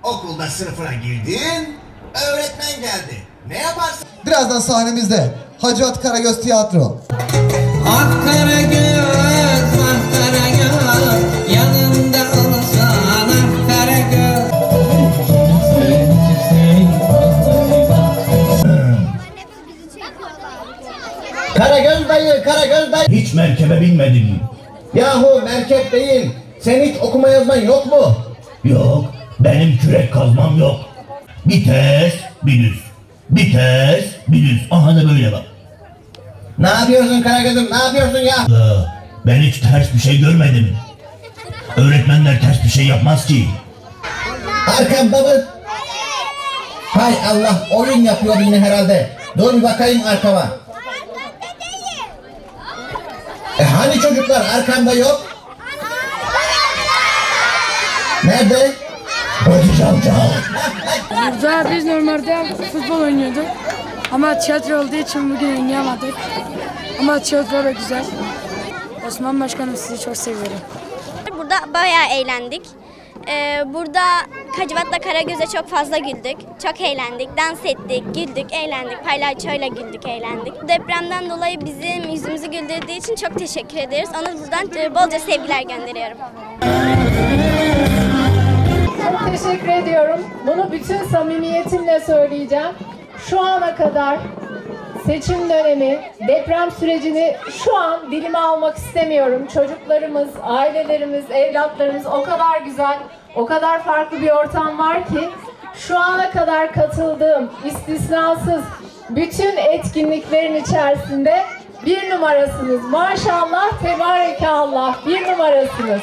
Okulda sınıfına girdin, öğretmen geldi. Ne yaparsın? Birazdan sahnemizde Hacivat Karagöz Tiyatro. Ah Karagöz, ah Karagöz, yanımda olsan ah Karagöz. Karagöz dayı, Karagöz dayı. Hiç merkebe binmedim. Yahu merkep değil. Sen hiç okuma yazman yok mu? Yok, benim kürek kazmam yok. Bir ters, bir düz. Bir ters, bir düz. Aha da böyle bak. Ne yapıyorsun Karagöz'üm, ne yapıyorsun ya? Ben hiç ters bir şey görmedim. Öğretmenler ters bir şey yapmaz ki. Arkamda mı? Hay Allah, oyun yapıyor yine herhalde. Dur bir bakayım arkama. Hani çocuklar arkamda yok? Nerede? Burada biz normalde futbol oynuyorduk. Ama tiyatro olduğu için bugün oynayamadık. Ama tiyatro da güzel. Osman Başkanım, sizi çok seviyorum. Burada bayağı eğlendik. Burada Hacivat'la Karagöz'e çok fazla güldük. Çok eğlendik, dans ettik, güldük, eğlendik. Palyaçoyla güldük, eğlendik. Depremden dolayı bizim yüzümüzü güldürdüğü için çok teşekkür ederiz. Ona buradan bolca sevgiler gönderiyorum. Çok teşekkür ediyorum. Bunu bütün samimiyetimle söyleyeceğim. Şu ana kadar seçim dönemi, deprem sürecini şu an dilime almak istemiyorum. Çocuklarımız, ailelerimiz, evlatlarımız o kadar güzel, o kadar farklı bir ortam var ki şu ana kadar katıldığım istisnasız bütün etkinliklerin içerisinde bir numarasınız. Maşallah, tebarekallah, bir numarasınız.